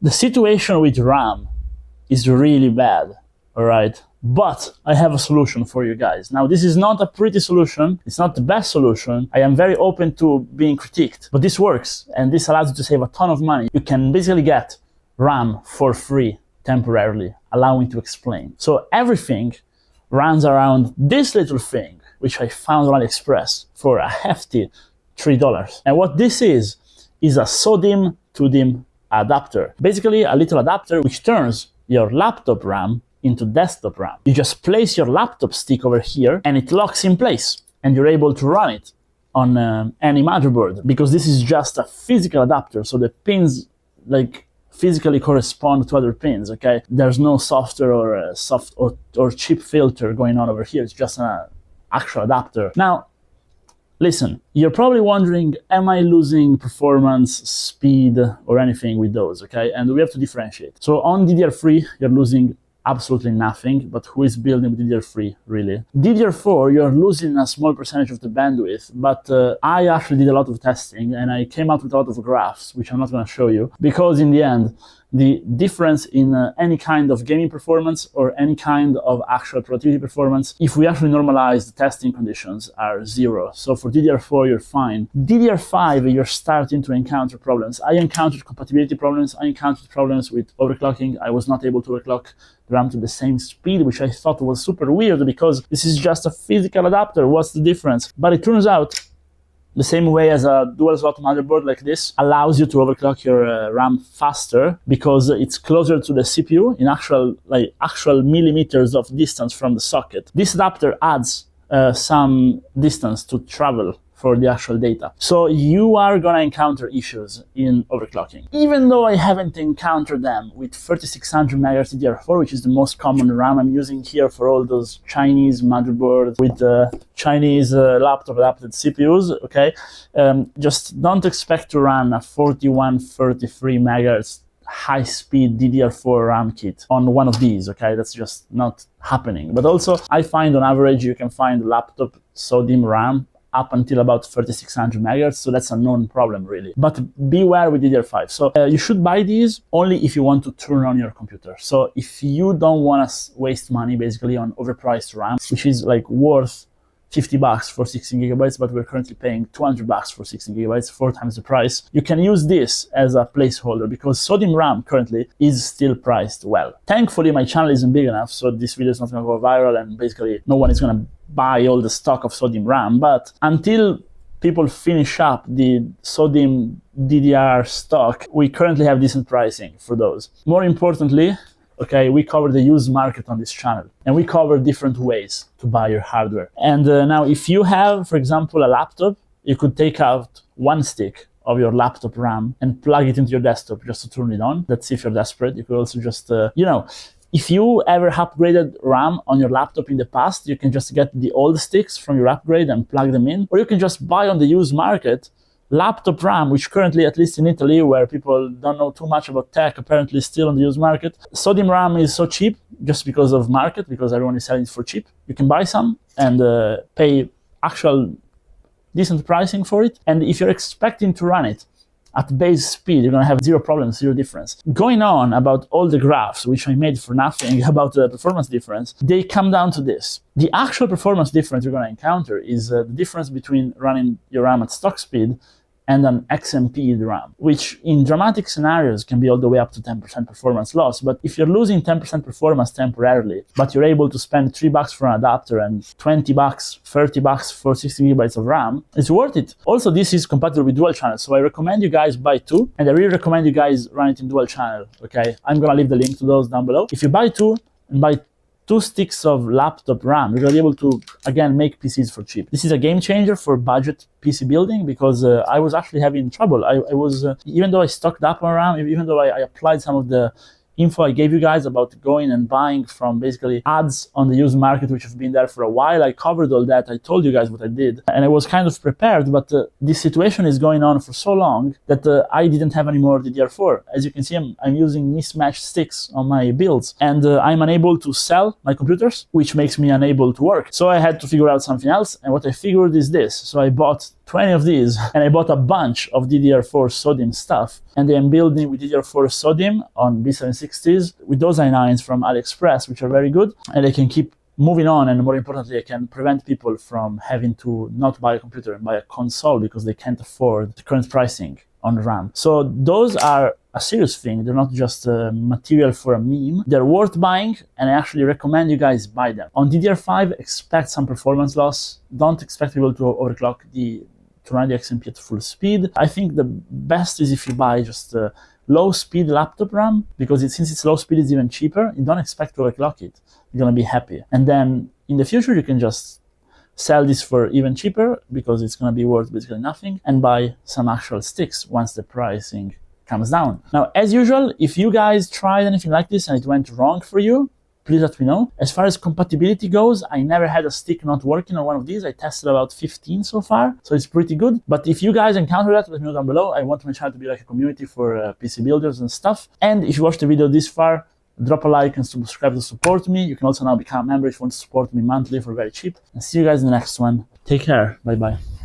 The situation with RAM is really bad, all right? But I have a solution for you guys. Now, this is not a pretty solution. It's not the best solution. I am very open to being critiqued, but this works, and this allows you to save a ton of money. You can basically get RAM for free temporarily. Allow me to explain. So everything runs around this little thing, which I found on AliExpress for a hefty $3. And what this is a SO-DIMM to DIMM adapter. Basically, a little adapter which turns your laptop RAM into desktop RAM. You just place your laptop stick over here and it locks in place, and you're able to run it on any motherboard, because this is just a physical adapter. So the pins like physically correspond to other pins, okay? There's no software or chip filter going on over here. It's just an actual adapter. Now, listen, you're probably wondering, am I losing performance, speed, or anything with those, okay? And we have to differentiate. So on DDR3, you're losing absolutely nothing, but who is building with DDR3, really? DDR4, you're losing a small percentage of the bandwidth, but I actually did a lot of testing, and I came up with a lot of graphs, which I'm not gonna show you, because in the end, the difference in any kind of gaming performance or any kind of actual productivity performance, if we actually normalize the testing conditions, are zero. So for DDR4, you're fine. DDR5, you're starting to encounter problems. I encountered compatibility problems. I encountered problems with overclocking. I was not able to overclock the RAM to the same speed, which I thought was super weird, because this is just a physical adapter. What's the difference? But it turns out, the same way as a dual slot motherboard like this allows you to overclock your RAM faster, because it's closer to the CPU in actual millimeters of distance from the socket. This adapter adds some distance to travel for the actual data. So you are gonna encounter issues in overclocking. Even though I haven't encountered them with 3600 MHz DDR4, which is the most common RAM I'm using here for all those Chinese motherboards with Chinese laptop adapted CPUs, okay? Just don't expect to run a 4133 MHz high-speed DDR4 RAM kit on one of these, okay? That's just not happening. But also, I find on average you can find laptop SO-DIMM RAM up until about 3600 MHz, so that's a known problem, really. But beware with DDR5. So you should buy these only if you want to turn on your computer. So if you don't want to waste money, basically, on overpriced RAM, which is like worth $50 for 16 gigabytes, but we're currently paying $200 for 16 gigabytes, 4 times the price. You can use this as a placeholder, because SO-DIMM RAM currently is still priced well. Thankfully, my channel isn't big enough, so this video is not going to go viral, and basically no one is going to buy all the stock of SO-DIMM RAM. But until people finish up the SO-DIMM DDR stock, we currently have decent pricing for those. More importantly, okay, we cover the used market on this channel, and we cover different ways to buy your hardware. And now, if you have, for example, a laptop, you could take out one stick of your laptop RAM and plug it into your desktop just to turn it on. That's if you're desperate. You could also just, if you ever upgraded RAM on your laptop in the past, you can just get the old sticks from your upgrade and plug them in, or you can just buy on the used market laptop RAM, which currently, at least in Italy, where people don't know too much about tech, apparently still on the used market. SO-DIMM RAM is so cheap just because of market, because everyone is selling it for cheap. You can buy some and pay actual decent pricing for it. And if you're expecting to run it at base speed, you're gonna have zero problems, zero difference. Going on about all the graphs, which I made for nothing about the performance difference, they come down to this. The actual performance difference you're gonna encounter is the difference between running your RAM at stock speed and an XMP RAM, which in dramatic scenarios can be all the way up to 10% performance loss. But if you're losing 10% performance temporarily, but you're able to spend $3 for an adapter and $20, $30 for 60 gigabytes of RAM, it's worth it. Also, this is compatible with dual channel, so I recommend you guys buy 2, and I really recommend you guys run it in dual channel, okay? I'm gonna leave the link to those down below. If you buy 2 and buy 2 sticks of laptop RAM, you're gonna be able to, again, make PCs for cheap. This is a game changer for budget PC building, because I was actually having trouble. I was, even though I stocked up on RAM, even though I applied some of the info I gave you guys about going and buying from basically ads on the used market, which have been there for a while, I covered all that. I told you guys what I did, and I was kind of prepared, but this situation is going on for so long that I didn't have any more DDR4. As you can see, I'm using mismatched sticks on my builds, and I'm unable to sell my computers, which makes me unable to work. So I had to figure out something else, and what I figured is this. So I bought 20 of these, and I bought a bunch of DDR4 SO-DIMM stuff, and then I'm building with DDR4 SO-DIMM on B760s with those i9s from AliExpress, which are very good, and I can keep moving on, and more importantly, I can prevent people from having to not buy a computer and buy a console because they can't afford the current pricing on RAM. So those are a serious thing. They're not just material for a meme. They're worth buying, and I actually recommend you guys buy them. On DDR5, expect some performance loss. Don't expect people to overclock to run the XMP at full speed. I think the best is if you buy just a low speed laptop RAM, because since it's low speed, it's even cheaper. You don't expect to overclock it. You're gonna be happy. And then in the future, you can just sell this for even cheaper because it's gonna be worth basically nothing, and buy some actual sticks once the pricing comes down. Now, as usual, if you guys tried anything like this and it went wrong for you, please let me know. As far as compatibility goes, I never had a stick not working on one of these. I tested about 15 so far, so it's pretty good. But if you guys encounter that, let me know down below. I want my channel to be like a community for PC builders and stuff. And if you watched the video this far, drop a like and subscribe to support me. You can also now become a member if you want to support me monthly for very cheap. And see you guys in the next one. Take care. Bye-bye.